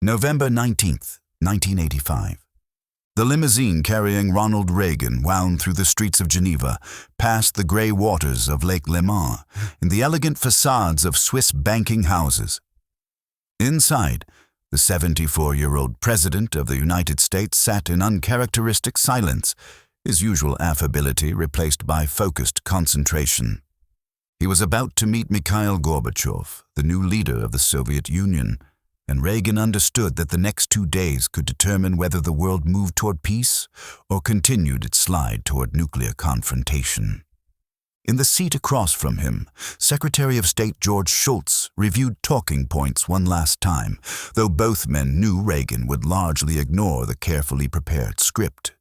November 19th, 1985. The limousine carrying Ronald Reagan wound through the streets of Geneva, past the grey waters of Lake Le Mans, in the elegant facades of Swiss banking houses. Inside, the 74-year-old President of the United States sat in uncharacteristic silence, his usual affability replaced by focused concentration. He was about to meet Mikhail Gorbachev, the new leader of the Soviet Union, and Reagan understood that the next 2 days could determine whether the world moved toward peace or continued its slide toward nuclear confrontation. In the seat across from him, Secretary of State George Shultz reviewed talking points one last time, though both men knew Reagan would largely ignore the carefully prepared script.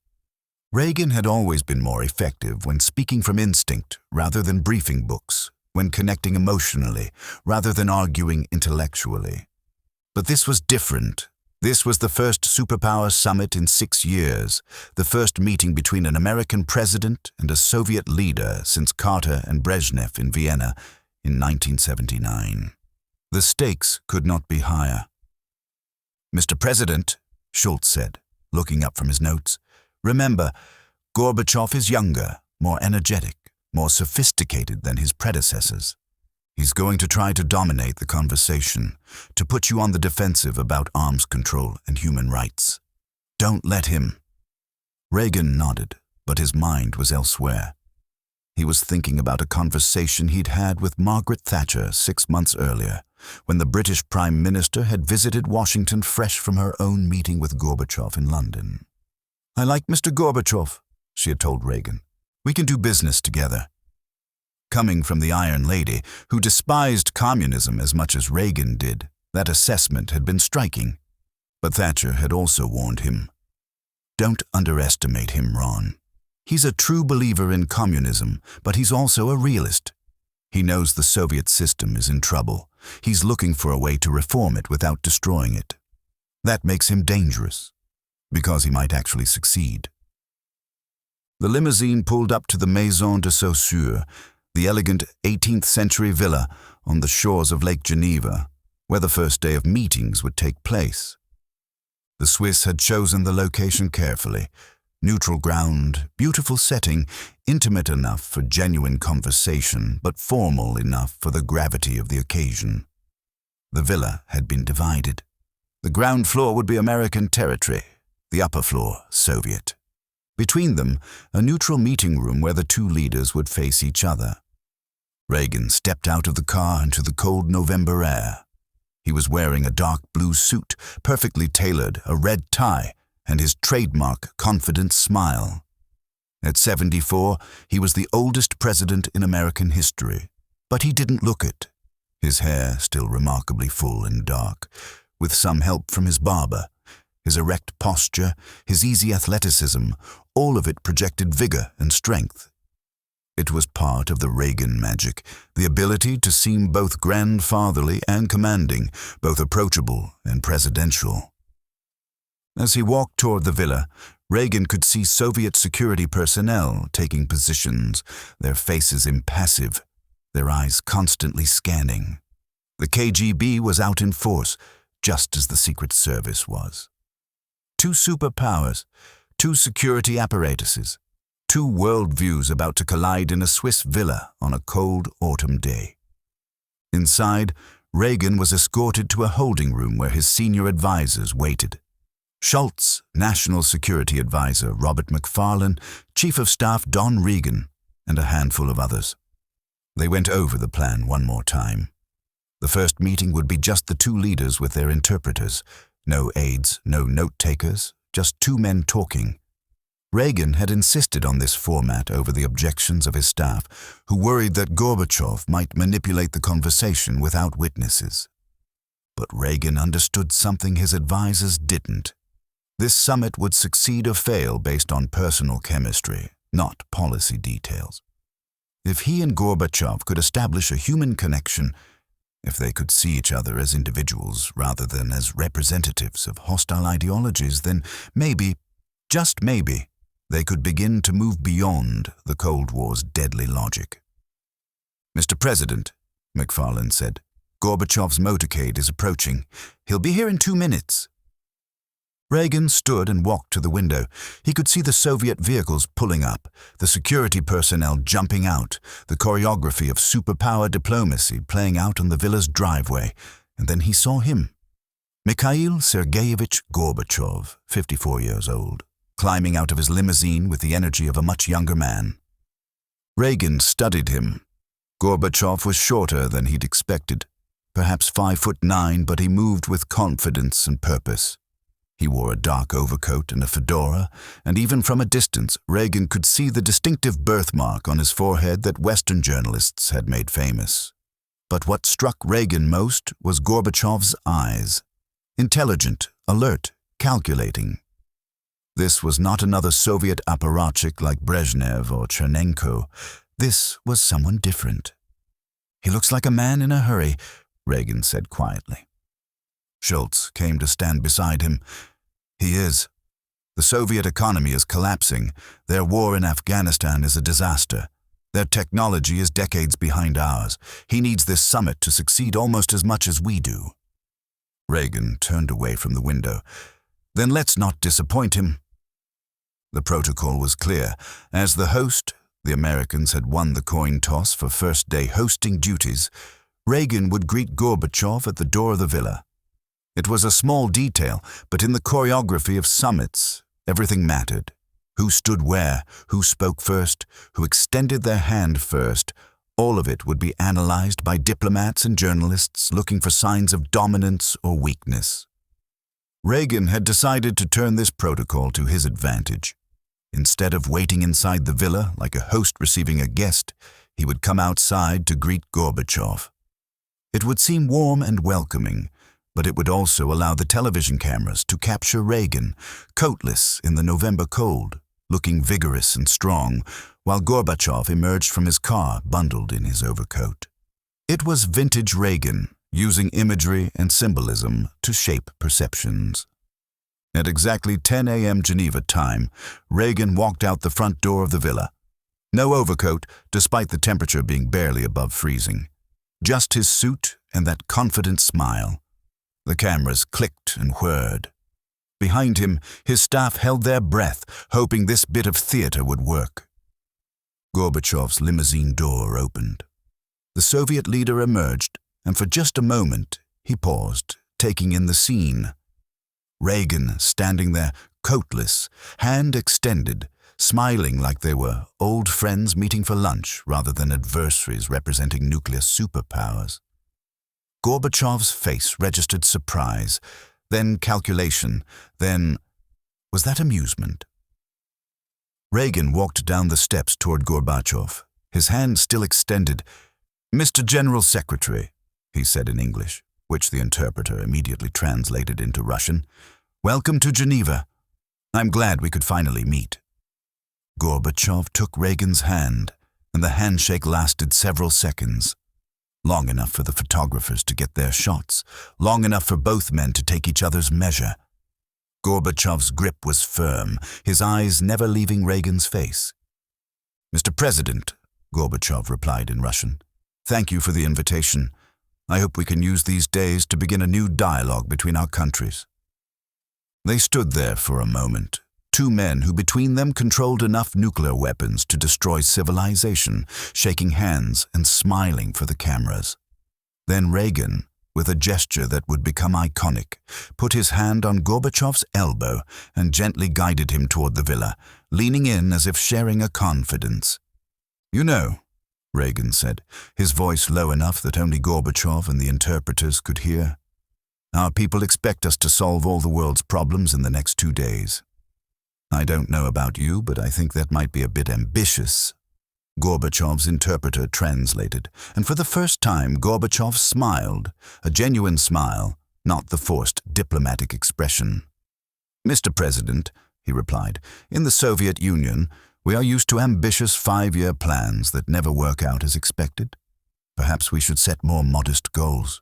Reagan had always been more effective when speaking from instinct rather than briefing books, when connecting emotionally rather than arguing intellectually. But this was different. This was the first superpower summit in 6 years, the first meeting between an American president and a Soviet leader since Carter and Brezhnev in Vienna in 1979. The stakes could not be higher. "Mr. President," Schultz said, looking up from his notes, "remember, Gorbachev is younger, more energetic, more sophisticated than his predecessors. He's going to try to dominate the conversation, to put you on the defensive about arms control and human rights. Don't let him." Reagan nodded, but his mind was elsewhere. He was thinking about a conversation he'd had with Margaret Thatcher 6 months earlier, when the British Prime Minister had visited Washington fresh from her own meeting with Gorbachev in London. "I like Mr. Gorbachev," she had told Reagan. "We can do business together." Coming from the Iron Lady, who despised communism as much as Reagan did, that assessment had been striking. But Thatcher had also warned him. "Don't underestimate him, Ron. He's a true believer in communism, but he's also a realist. He knows the Soviet system is in trouble. He's looking for a way to reform it without destroying it. That makes him dangerous, because he might actually succeed." The limousine pulled up to the Maison de Saussure, the elegant 18th-century villa on the shores of Lake Geneva, where the first day of meetings would take place. The Swiss had chosen the location carefully. Neutral ground, beautiful setting, intimate enough for genuine conversation, but formal enough for the gravity of the occasion. The villa had been divided. The ground floor would be American territory, the upper floor Soviet. Between them, a neutral meeting room where the two leaders would face each other. Reagan stepped out of the car into the cold November air. He was wearing a dark blue suit, perfectly tailored, a red tie, and his trademark confident smile. At 74, he was the oldest president in American history, but he didn't look it. His hair still remarkably full and dark, with some help from his barber. His erect posture, his easy athleticism, all of it projected vigor and strength. It was part of the Reagan magic, the ability to seem both grandfatherly and commanding, both approachable and presidential. As he walked toward the villa, Reagan could see Soviet security personnel taking positions, their faces impassive, their eyes constantly scanning. The KGB was out in force, just as the Secret Service was. 2 superpowers, 2 security apparatuses, 2 worldviews about to collide in a Swiss villa on a cold autumn day. Inside, Reagan was escorted to a holding room where his senior advisors waited. Schultz, National Security Advisor Robert McFarlane, Chief of Staff Don Regan, and a handful of others. They went over the plan one more time. The first meeting would be just the 2 leaders with their interpreters. No aides, no note-takers, just 2 men talking. Reagan had insisted on this format over the objections of his staff, who worried that Gorbachev might manipulate the conversation without witnesses. But Reagan understood something his advisors didn't. This summit would succeed or fail based on personal chemistry, not policy details. If he and Gorbachev could establish a human connection, if they could see each other as individuals rather than as representatives of hostile ideologies, then maybe, just maybe, they could begin to move beyond the Cold War's deadly logic. "Mr. President," McFarlane said, "Gorbachev's motorcade is approaching. He'll be here in 2 minutes. Reagan stood and walked to the window. He could see the Soviet vehicles pulling up, the security personnel jumping out, the choreography of superpower diplomacy playing out on the villa's driveway, and then he saw him. Mikhail Sergeyevich Gorbachev, 54 years old, climbing out of his limousine with the energy of a much younger man. Reagan studied him. Gorbachev was shorter than he'd expected, perhaps 5'9", but he moved with confidence and purpose. He wore a dark overcoat and a fedora, and even from a distance, Reagan could see the distinctive birthmark on his forehead that Western journalists had made famous. But what struck Reagan most was Gorbachev's eyes. Intelligent, alert, calculating. This was not another Soviet apparatchik like Brezhnev or Chernenko. This was someone different. "He looks like a man in a hurry," Reagan said quietly. Schultz came to stand beside him. "He is. The Soviet economy is collapsing. Their war in Afghanistan is a disaster. Their technology is decades behind ours. He needs this summit to succeed almost as much as we do." Reagan turned away from the window. "Then let's not disappoint him." The protocol was clear. As the host, the Americans had won the coin toss for first-day hosting duties. Reagan would greet Gorbachev at the door of the villa. It was a small detail, but in the choreography of summits, everything mattered. Who stood where, who spoke first, who extended their hand first, all of it would be analyzed by diplomats and journalists looking for signs of dominance or weakness. Reagan had decided to turn this protocol to his advantage. Instead of waiting inside the villa like a host receiving a guest, he would come outside to greet Gorbachev. It would seem warm and welcoming, but it would also allow the television cameras to capture Reagan, coatless in the November cold, looking vigorous and strong, while Gorbachev emerged from his car bundled in his overcoat. It was vintage Reagan, using imagery and symbolism to shape perceptions. At exactly 10 a.m. Geneva time, Reagan walked out the front door of the villa. No overcoat, despite the temperature being barely above freezing. Just his suit and that confident smile. The cameras clicked and whirred. Behind him, his staff held their breath, hoping this bit of theater would work. Gorbachev's limousine door opened. The Soviet leader emerged, and for just a moment, he paused, taking in the scene. Reagan standing there, coatless, hand extended, smiling like they were old friends meeting for lunch rather than adversaries representing nuclear superpowers. Gorbachev's face registered surprise, then calculation, then, was that amusement? Reagan walked down the steps toward Gorbachev, his hand still extended. "Mr. General Secretary," he said in English, which the interpreter immediately translated into Russian, "welcome to Geneva. I'm glad we could finally meet." Gorbachev took Reagan's hand, and the handshake lasted several seconds. Long enough for the photographers to get their shots, long enough for both men to take each other's measure. Gorbachev's grip was firm, his eyes never leaving Reagan's face. "Mr. President," Gorbachev replied in Russian, "thank you for the invitation. I hope we can use these days to begin a new dialogue between our countries." They stood there for a moment, two men who between them controlled enough nuclear weapons to destroy civilization, shaking hands and smiling for the cameras. Then Reagan, with a gesture that would become iconic, put his hand on Gorbachev's elbow and gently guided him toward the villa, leaning in as if sharing a confidence. "You know," Reagan said, his voice low enough that only Gorbachev and the interpreters could hear, "our people expect us to solve all the world's problems in the next 2 days. I don't know about you, but I think that might be a bit ambitious." Gorbachev's interpreter translated, and for the first time Gorbachev smiled, a genuine smile, not the forced diplomatic expression. "Mr. President," he replied, "in the Soviet Union, we are used to ambitious 5-year plans that never work out as expected. Perhaps we should set more modest goals."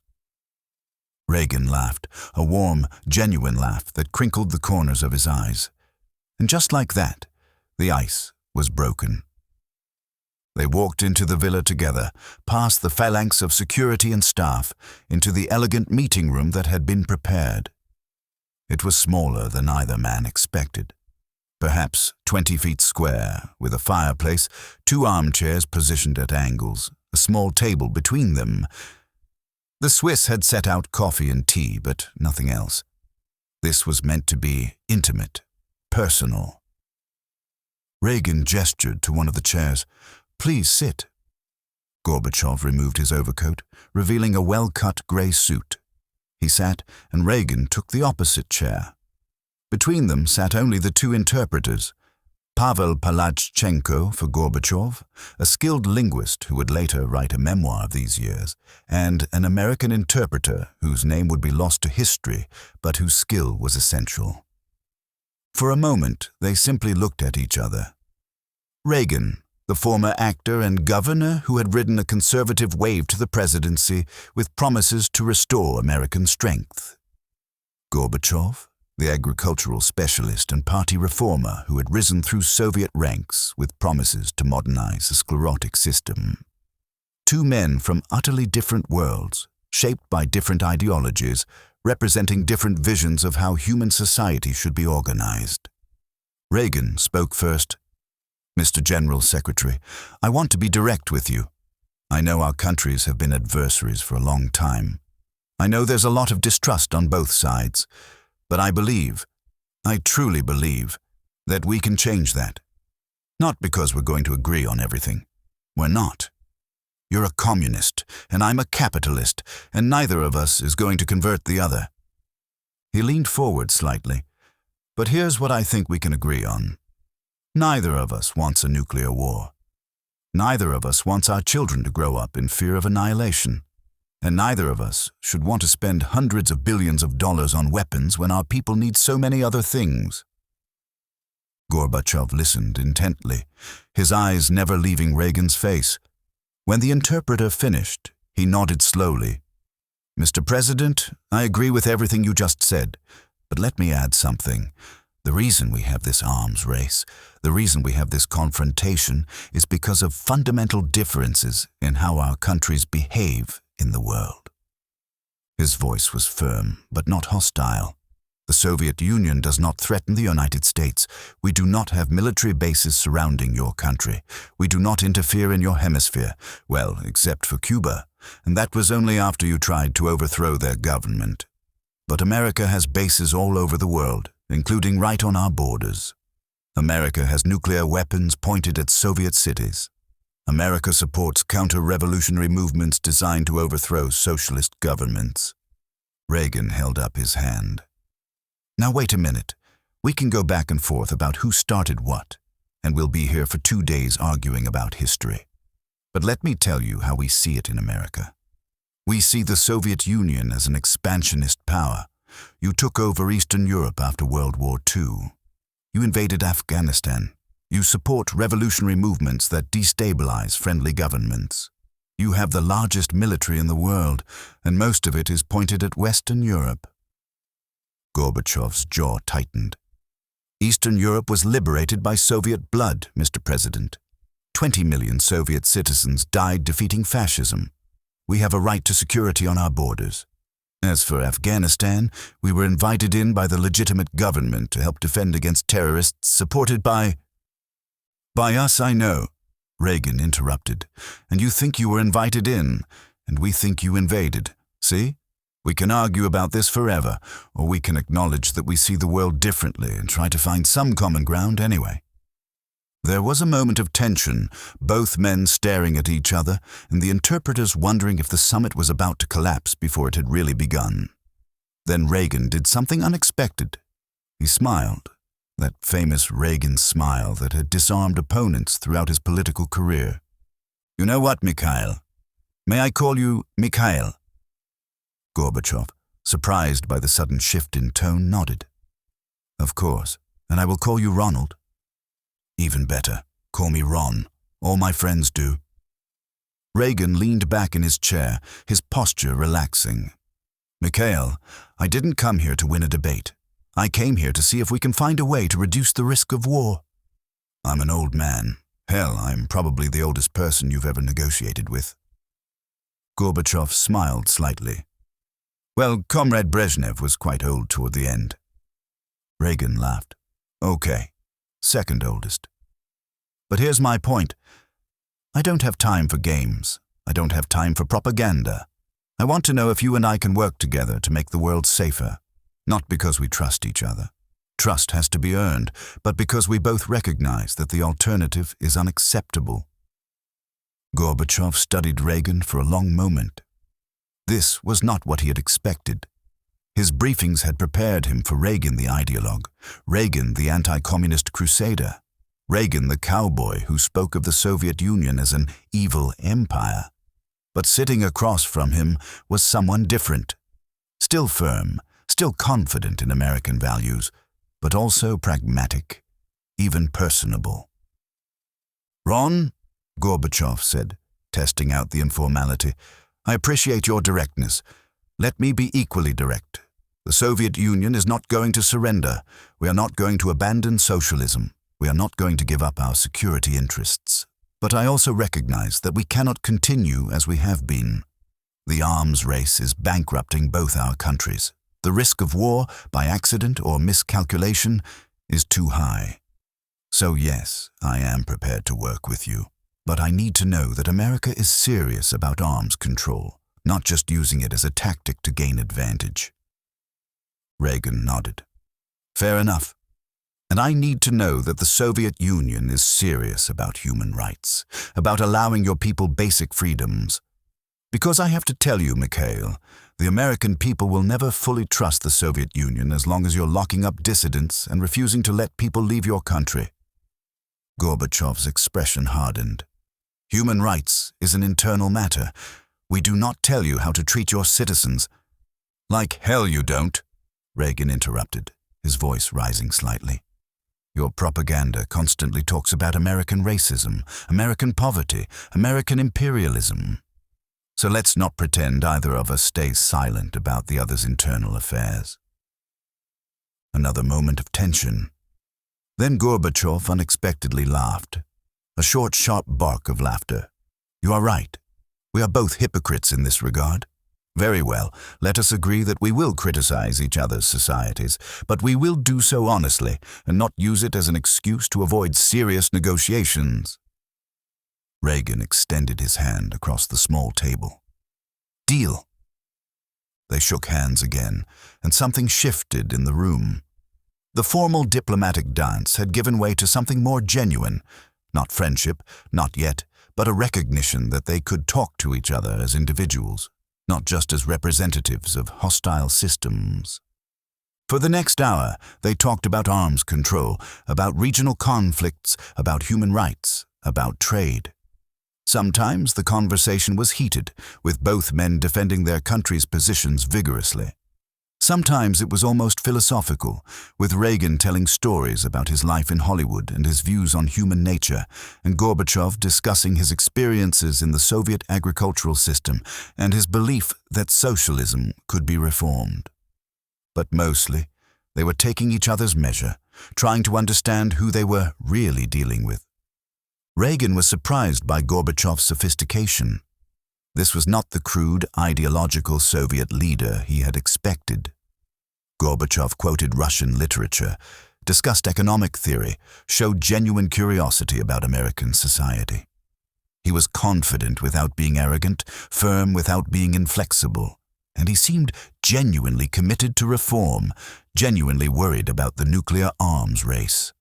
Reagan laughed, a warm, genuine laugh that crinkled the corners of his eyes. And just like that, the ice was broken. They walked into the villa together, past the phalanx of security and staff, into the elegant meeting room that had been prepared. It was smaller than either man expected. Perhaps 20 feet square, with a fireplace, 2 armchairs positioned at angles, a small table between them. The Swiss had set out coffee and tea, but nothing else. This was meant to be intimate, personal. Reagan gestured to one of the chairs. "Please sit." Gorbachev removed his overcoat, revealing a well-cut grey suit. He sat, and Reagan took the opposite chair. Between them sat only the 2 interpreters, Pavel Palachchenko for Gorbachev, a skilled linguist who would later write a memoir of these years, and an American interpreter whose name would be lost to history, but whose skill was essential. For a moment, they simply looked at each other. Reagan, the former actor and governor who had ridden a conservative wave to the presidency with promises to restore American strength. Gorbachev, the agricultural specialist and party reformer who had risen through Soviet ranks with promises to modernize the sclerotic system. 2 men from utterly different worlds, shaped by different ideologies, representing different visions of how human society should be organized. Reagan spoke first. "Mr. General Secretary, I want to be direct with you. I know our countries have been adversaries for a long time. I know there's a lot of distrust on both sides, but I truly believe, that we can change that. Not because we're going to agree on everything. We're not. You're a communist, and I'm a capitalist, and neither of us is going to convert the other." He leaned forward slightly. "But here's what I think we can agree on. Neither of us wants a nuclear war. Neither of us wants our children to grow up in fear of annihilation. And neither of us should want to spend hundreds of billions of dollars on weapons when our people need so many other things." Gorbachev listened intently, his eyes never leaving Reagan's face. When the interpreter finished, he nodded slowly. "Mr. President, I agree with everything you just said, but let me add something. The reason we have this arms race, the reason we have this confrontation, is because of fundamental differences in how our countries behave in the world." His voice was firm, but not hostile. "The Soviet Union does not threaten the United States. We do not have military bases surrounding your country. We do not interfere in your hemisphere, well, except for Cuba, and that was only after you tried to overthrow their government. But America has bases all over the world, including right on our borders. America has nuclear weapons pointed at Soviet cities. America supports counter-revolutionary movements designed to overthrow socialist governments." Reagan held up his hand. "Now wait a minute. We can go back and forth about who started what, and we'll be here for 2 days arguing about history. But let me tell you how we see it in America. We see the Soviet Union as an expansionist power. You took over Eastern Europe after World War II. You invaded Afghanistan. You support revolutionary movements that destabilize friendly governments. You have the largest military in the world, and most of it is pointed at Western Europe." Gorbachev's jaw tightened. "Eastern Europe was liberated by Soviet blood, Mr. President. 20 million Soviet citizens died defeating fascism. We have a right to security on our borders. As for Afghanistan, we were invited in by the legitimate government to help defend against terrorists supported by—" "By us, I know," Reagan interrupted. "And you think you were invited in, and we think you invaded. See? We can argue about this forever, or we can acknowledge that we see the world differently and try to find some common ground anyway." There was a moment of tension, both men staring at each other, and the interpreters wondering if the summit was about to collapse before it had really begun. Then Reagan did something unexpected. He smiled, that famous Reagan smile that had disarmed opponents throughout his political career. "You know what, Mikhail? May I call you Mikhail?" Gorbachev, surprised by the sudden shift in tone, nodded. "Of course, and I will call you Ronald." "Even better. Call me Ron. All my friends do." Reagan leaned back in his chair, his posture relaxing. "Mikhail, I didn't come here to win a debate. I came here to see if we can find a way to reduce the risk of war. I'm an old man. Hell, I'm probably the oldest person you've ever negotiated with." Gorbachev smiled slightly. "Well, Comrade Brezhnev was quite old toward the end. Reagan laughed. Okay, second oldest. But here's my point. I don't have time for games. I don't have time for propaganda. I want to know if you and I can work together to make the world safer. Not because we trust each other. Trust has to be earned, but because we both recognize that the alternative is unacceptable. Gorbachev studied Reagan for a long moment. This was not what he had expected. His briefings had prepared him for Reagan the ideologue, Reagan the anti-communist crusader, Reagan the cowboy who spoke of the Soviet Union as an evil empire. But sitting across from him was someone different. Still firm, still confident in American values, but also pragmatic, even personable. "Ron," Gorbachev said, testing out the informality, "I appreciate your directness. Let me be equally direct. The Soviet Union is not going to surrender. We are not going to abandon socialism. We are not going to give up our security interests. But I also recognize that we cannot continue as we have been. The arms race is bankrupting both our countries. The risk of war, by accident or miscalculation, is too high. So yes, I am prepared to work with you. But I need to know that America is serious about arms control, not just using it as a tactic to gain advantage." Reagan nodded. "Fair enough. And I need to know that the Soviet Union is serious about human rights, about allowing your people basic freedoms. Because I have to tell you, Mikhail, the American people will never fully trust the Soviet Union as long as you're locking up dissidents and refusing to let people leave your country." Gorbachev's expression hardened. "Human rights is an internal matter. We do not tell you how to treat your citizens." "Like hell you don't," Reagan interrupted, his voice rising slightly. "Your propaganda constantly talks about American racism, American poverty, American imperialism. So let's not pretend either of us stays silent about the other's internal affairs." Another moment of tension. Then Gorbachev unexpectedly laughed. A short, sharp bark of laughter. "You are right. We are both hypocrites in this regard. Very well, let us agree that we will criticize each other's societies, but we will do so honestly and not use it as an excuse to avoid serious negotiations." Reagan extended his hand across the small table. "Deal." They shook hands again, and something shifted in the room. The formal diplomatic dance had given way to something more genuine, not friendship, not yet, but a recognition that they could talk to each other as individuals, not just as representatives of hostile systems. For the next hour, they talked about arms control, about regional conflicts, about human rights, about trade. Sometimes the conversation was heated, with both men defending their country's positions vigorously. Sometimes it was almost philosophical, with Reagan telling stories about his life in Hollywood and his views on human nature, and Gorbachev discussing his experiences in the Soviet agricultural system and his belief that socialism could be reformed. But mostly, they were taking each other's measure, trying to understand who they were really dealing with. Reagan was surprised by Gorbachev's sophistication. This was not the crude, ideological Soviet leader he had expected. Gorbachev quoted Russian literature, discussed economic theory, showed genuine curiosity about American society. He was confident without being arrogant, firm without being inflexible, and he seemed genuinely committed to reform, genuinely worried about the nuclear arms race.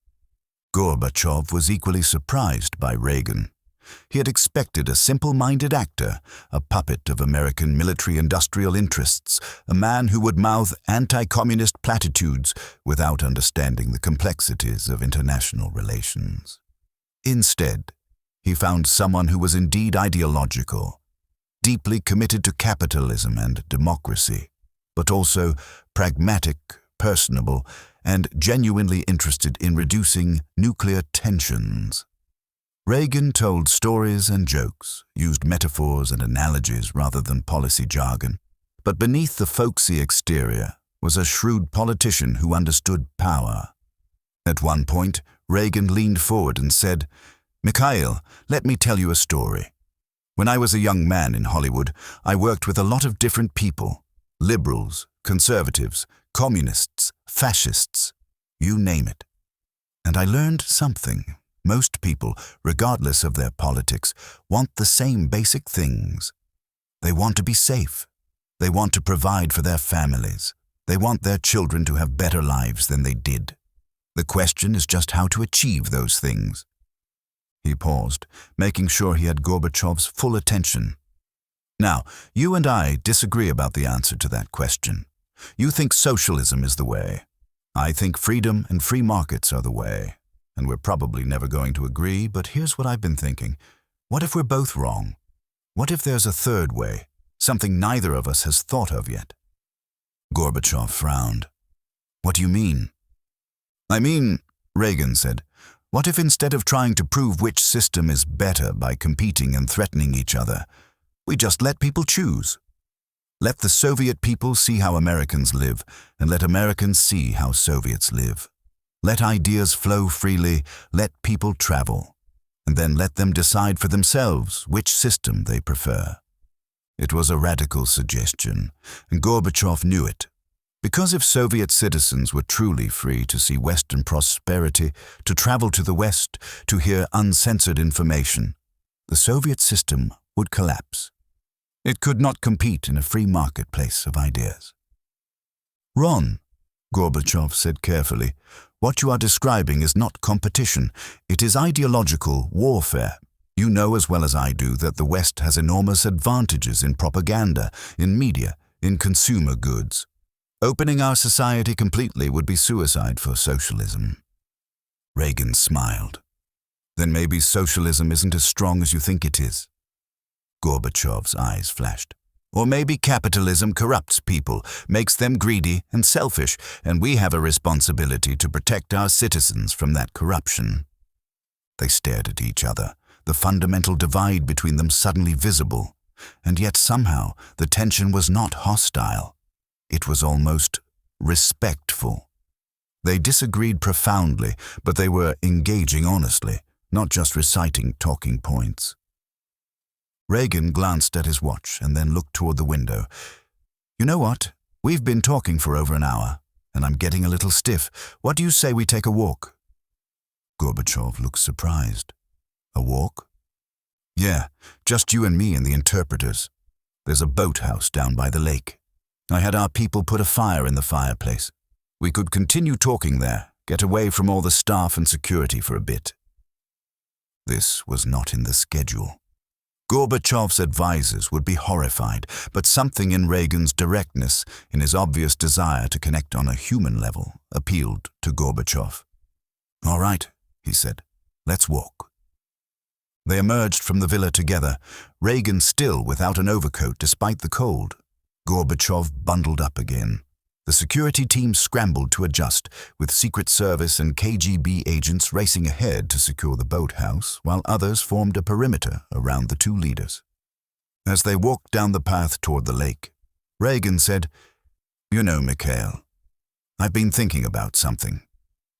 Gorbachev was equally surprised by Reagan. He had expected a simple-minded actor, a puppet of American military-industrial interests, a man who would mouth anti-communist platitudes without understanding the complexities of international relations. Instead, he found someone who was indeed ideological, deeply committed to capitalism and democracy, but also pragmatic, personable, and genuinely interested in reducing nuclear tensions. Reagan told stories and jokes, used metaphors and analogies rather than policy jargon. But beneath the folksy exterior was a shrewd politician who understood power. At one point, Reagan leaned forward and said, "Mikhail, let me tell you a story. When I was a young man in Hollywood, I worked with a lot of different people, liberals, conservatives, communists, fascists. you name it. And I learned something. Most people, regardless of their politics, want the same basic things. They want to be safe. They want to provide for their families. They want their children to have better lives than they did. The question is just how to achieve those things. He paused, making sure he had Gorbachev's full attention. Now, you and I disagree about the answer to that question. You think socialism is the way. I think freedom and free markets are the way. And we're probably never going to agree, but here's what I've been thinking. What if we're both wrong? What if there's a third way, something neither of us has thought of yet? Gorbachev frowned. What do you mean? I mean, Reagan said, what if instead of trying to prove which system is better by competing and threatening each other, we just let people choose? Let the Soviet people see how Americans live, and let Americans see how Soviets live. Let ideas flow freely, let people travel, and then let them decide for themselves which system they prefer. It was a radical suggestion, and Gorbachev knew it. Because if Soviet citizens were truly free to see Western prosperity, to travel to the West, to hear uncensored information, the Soviet system would collapse. It could not compete in a free marketplace of ideas. Ron, Gorbachev said carefully, what you are describing is not competition. It is ideological warfare. You know as well as I do that the West has enormous advantages in propaganda, in media, in consumer goods. Opening our society completely would be suicide for socialism. Reagan smiled. Then maybe socialism isn't as strong as you think it is. Gorbachev's eyes flashed. Or maybe capitalism corrupts people, makes them greedy and selfish, and we have a responsibility to protect our citizens from that corruption. They stared at each other, the fundamental divide between them suddenly visible, and yet somehow the tension was not hostile. It was almost respectful. They disagreed profoundly, but they were engaging honestly, not just reciting talking points. Reagan glanced at his watch and then looked toward the window. You know what? We've been talking for over an hour, and I'm getting a little stiff. What do you say we take a walk? Gorbachev looked surprised. A walk? Yeah, just you and me and the interpreters. There's a boathouse down by the lake. I had our people put a fire in the fireplace. We could continue talking there, get away from all the staff and security for a bit. This was not in the schedule. Gorbachev's advisors would be horrified, but something in Reagan's directness, in his obvious desire to connect on a human level, appealed to Gorbachev. All right, he said, let's walk. They emerged from the villa together, Reagan still without an overcoat despite the cold. Gorbachev bundled up again. The security team scrambled to adjust, with Secret Service and KGB agents racing ahead to secure the boathouse, while others formed a perimeter around the two leaders. As they walked down the path toward the lake, Reagan said, You know, Mikhail, I've been thinking about something.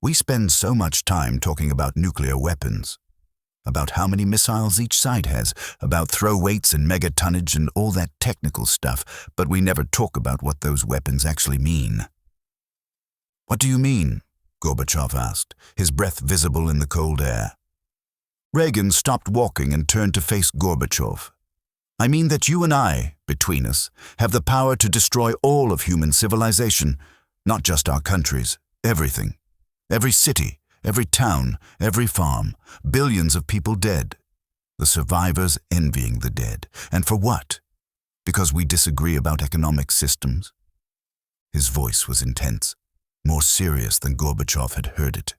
We spend so much time talking about nuclear weapons, about how many missiles each side has, about throw weights and megatonnage and all that technical stuff, but we never talk about what those weapons actually mean. What do you mean? Gorbachev asked, his breath visible in the cold air. Reagan stopped walking and turned to face Gorbachev. I mean that you and I, between us, have the power to destroy all of human civilization, not just our countries, everything, every city, every town, every farm, billions of people dead. The survivors envying the dead. And for what? Because we disagree about economic systems? His voice was intense, more serious than Gorbachev had heard it.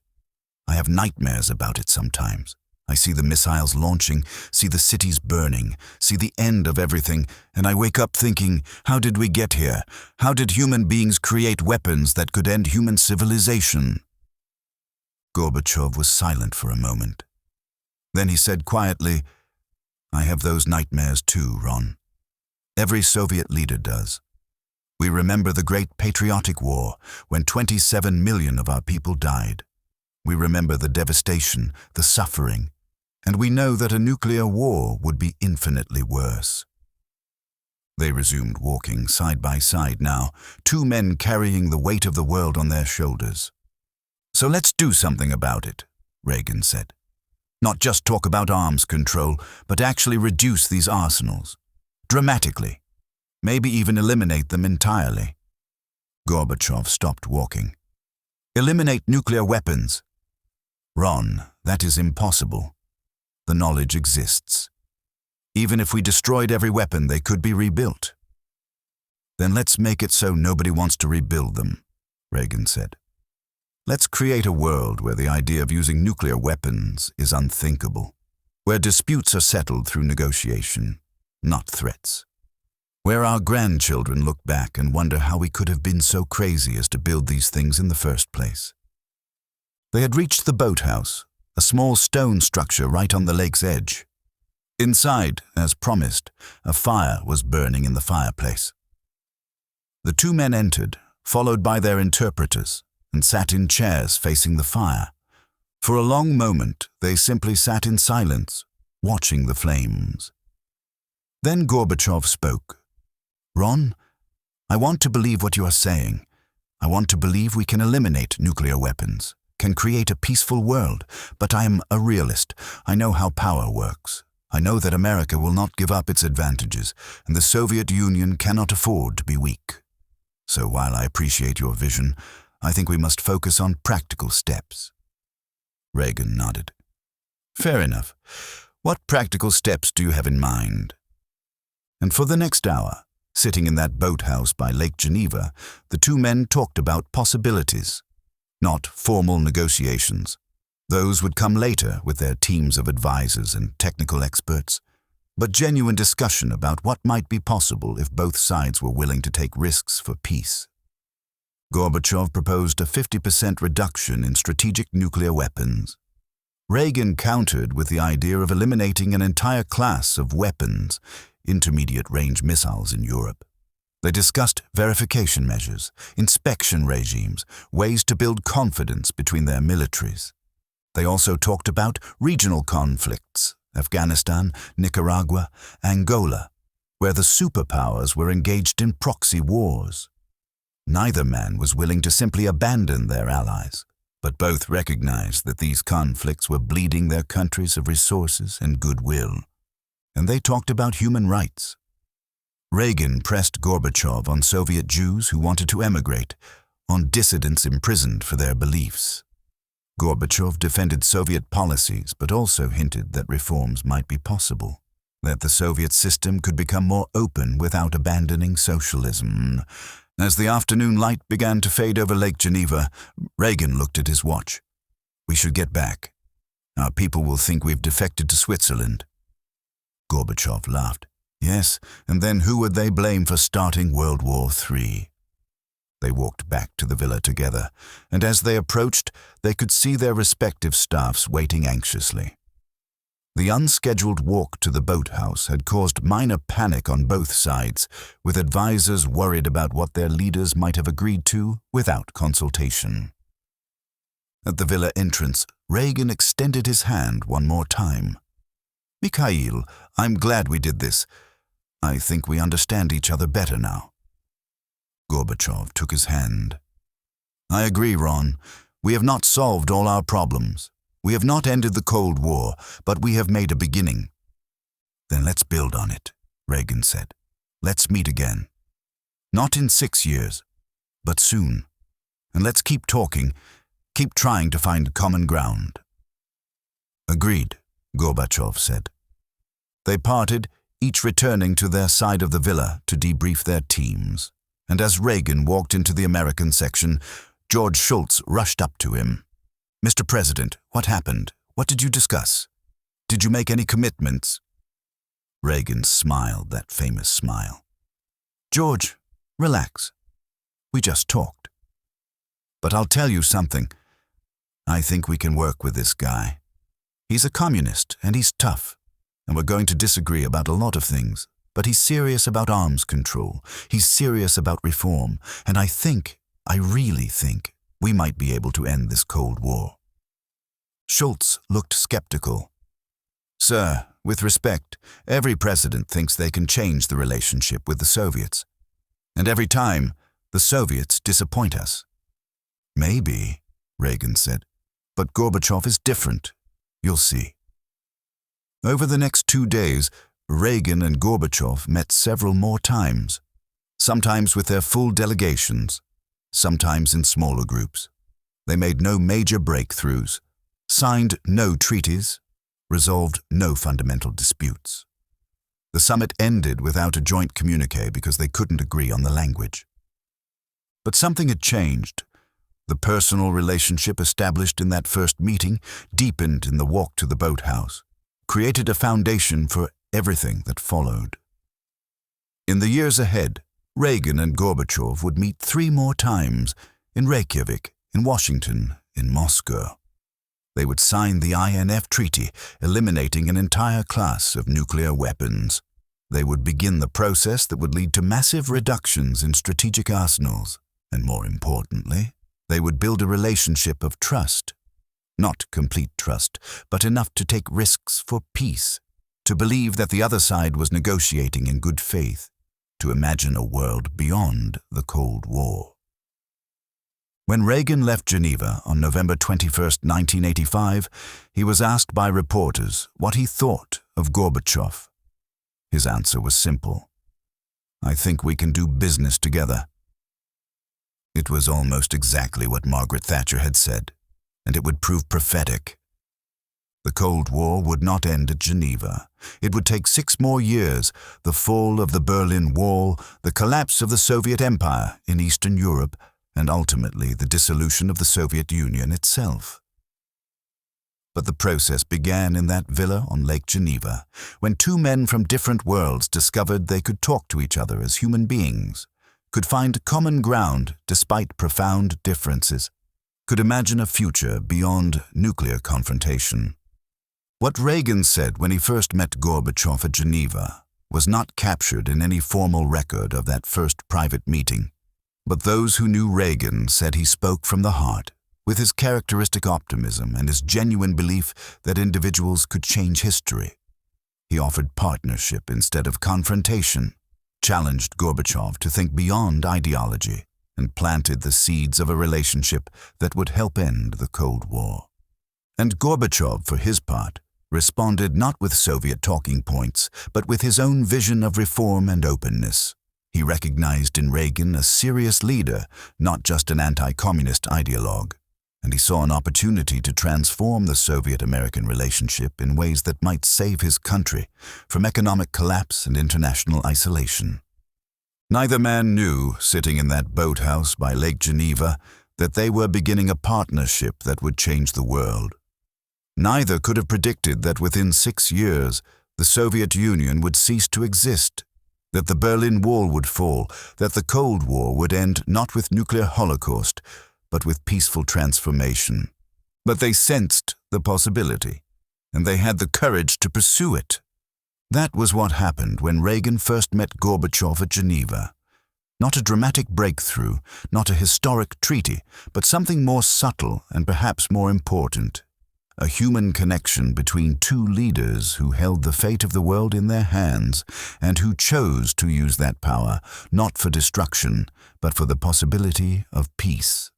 I have nightmares about it sometimes. I see the missiles launching, see the cities burning, see the end of everything, and I wake up thinking, how did we get here? How did human beings create weapons that could end human civilization? Gorbachev was silent for a moment. Then he said quietly, I have those nightmares too, Ron. Every Soviet leader does. We remember the Great Patriotic War, when 27 million of our people died. We remember the devastation, the suffering, and we know that a nuclear war would be infinitely worse. They resumed walking side by side now, two men carrying the weight of the world on their shoulders. So let's do something about it, Reagan said. Not just talk about arms control, but actually reduce these arsenals. Dramatically. Maybe even eliminate them entirely. Gorbachev stopped walking. Eliminate nuclear weapons. Ron, that is impossible. The knowledge exists. Even if we destroyed every weapon, they could be rebuilt. Then let's make it so nobody wants to rebuild them, Reagan said. Let's create a world where the idea of using nuclear weapons is unthinkable, where disputes are settled through negotiation, not threats, where our grandchildren look back and wonder how we could have been so crazy as to build these things in the first place. They had reached the boathouse, a small stone structure right on the lake's edge. Inside, as promised, a fire was burning in the fireplace. The two men entered, followed by their interpreters, and sat in chairs facing the fire. For a long moment, they simply sat in silence, watching the flames. Then Gorbachev spoke. Ron, I want to believe what you are saying. I want to believe we can eliminate nuclear weapons, can create a peaceful world, but I am a realist. I know how power works. I know that America will not give up its advantages, and the Soviet Union cannot afford to be weak. So while I appreciate your vision, I think we must focus on practical steps. Reagan nodded. Fair enough. What practical steps do you have in mind? And for the next hour, sitting in that boathouse by Lake Geneva, the two men talked about possibilities, not formal negotiations. Those would come later with their teams of advisors and technical experts, but genuine discussion about what might be possible if both sides were willing to take risks for peace. Gorbachev proposed a 50% reduction in strategic nuclear weapons. Reagan countered with the idea of eliminating an entire class of weapons, intermediate-range missiles in Europe. They discussed verification measures, inspection regimes, ways to build confidence between their militaries. They also talked about regional conflicts, Afghanistan, Nicaragua, Angola, where the superpowers were engaged in proxy wars. Neither man was willing to simply abandon their allies, but both recognized that these conflicts were bleeding their countries of resources and goodwill. And they talked about human rights. Reagan pressed Gorbachev on Soviet Jews who wanted to emigrate, on dissidents imprisoned for their beliefs. Gorbachev defended Soviet policies, but also hinted that reforms might be possible, that the Soviet system could become more open without abandoning socialism. As the afternoon light began to fade over Lake Geneva, Reagan looked at his watch. We should get back. Our people will think we've defected to Switzerland. Gorbachev laughed. Yes, and then who would they blame for starting World War III? They walked back to the villa together, and as they approached, they could see their respective staffs waiting anxiously. The unscheduled walk to the boathouse had caused minor panic on both sides, with advisors worried about what their leaders might have agreed to without consultation. At the villa entrance, Reagan extended his hand one more time. Mikhail, I'm glad we did this. I think we understand each other better now. Gorbachev took his hand. I agree, Ron. We have not solved all our problems. We have not ended the Cold War, but we have made a beginning. Then let's build on it, Reagan said. Let's meet again. Not in 6 years, but soon. And let's keep talking, keep trying to find common ground. Agreed, Gorbachev said. They parted, each returning to their side of the villa to debrief their teams. And as Reagan walked into the American section, George Shultz rushed up to him. Mr. President, what happened? What did you discuss? Did you make any commitments? Reagan smiled that famous smile. George, relax. We just talked. But I'll tell you something. I think we can work with this guy. He's a communist and he's tough, and we're going to disagree about a lot of things, but he's serious about arms control. He's serious about reform, and I really think, we might be able to end this Cold War. Schultz looked skeptical. Sir, with respect, every president thinks they can change the relationship with the Soviets. And every time, the Soviets disappoint us. Maybe, Reagan said. "But Gorbachev is different. You'll see." Over the next 2 days, Reagan and Gorbachev met several more times, sometimes with their full delegations, sometimes in smaller groups. They made no major breakthroughs, signed no treaties, resolved no fundamental disputes. The summit ended without a joint communiqué because they couldn't agree on the language. But something had changed. The personal relationship established in that first meeting deepened in the walk to the boathouse, created a foundation for everything that followed. In the years ahead, Reagan and Gorbachev would meet 3 more times in Reykjavik, in Washington, in Moscow. They would sign the INF Treaty, eliminating an entire class of nuclear weapons. They would begin the process that would lead to massive reductions in strategic arsenals, and more importantly, they would build a relationship of trust. Not complete trust, but enough to take risks for peace, to believe that the other side was negotiating in good faith, to imagine a world beyond the Cold War. When Reagan left Geneva on November 21, 1985, he was asked by reporters what he thought of Gorbachev. His answer was simple: "I think we can do business together." It was almost exactly what Margaret Thatcher had said, and it would prove prophetic. The Cold War would not end at Geneva. It would take 6 more years, the fall of the Berlin Wall, the collapse of the Soviet Empire in Eastern Europe, and ultimately the dissolution of the Soviet Union itself. But the process began in that villa on Lake Geneva, when 2 men from different worlds discovered they could talk to each other as human beings, could find common ground despite profound differences, could imagine a future beyond nuclear confrontation. What Reagan said when he first met Gorbachev at Geneva was not captured in any formal record of that first private meeting, but those who knew Reagan said he spoke from the heart, with his characteristic optimism and his genuine belief that individuals could change history. He offered partnership instead of confrontation, challenged Gorbachev to think beyond ideology, and planted the seeds of a relationship that would help end the Cold War. And Gorbachev, for his part, responded not with Soviet talking points, but with his own vision of reform and openness. He recognized in Reagan a serious leader, not just an anti-communist ideologue, and he saw an opportunity to transform the Soviet-American relationship in ways that might save his country from economic collapse and international isolation. Neither man knew, sitting in that boathouse by Lake Geneva, that they were beginning a partnership that would change the world. Neither could have predicted that within 6 years, the Soviet Union would cease to exist, that the Berlin Wall would fall, that the Cold War would end not with nuclear holocaust, but with peaceful transformation. But they sensed the possibility, and they had the courage to pursue it. That was what happened when Reagan first met Gorbachev at Geneva. Not a dramatic breakthrough, not a historic treaty, but something more subtle and perhaps more important. A human connection between 2 leaders who held the fate of the world in their hands and who chose to use that power not for destruction, but for the possibility of peace.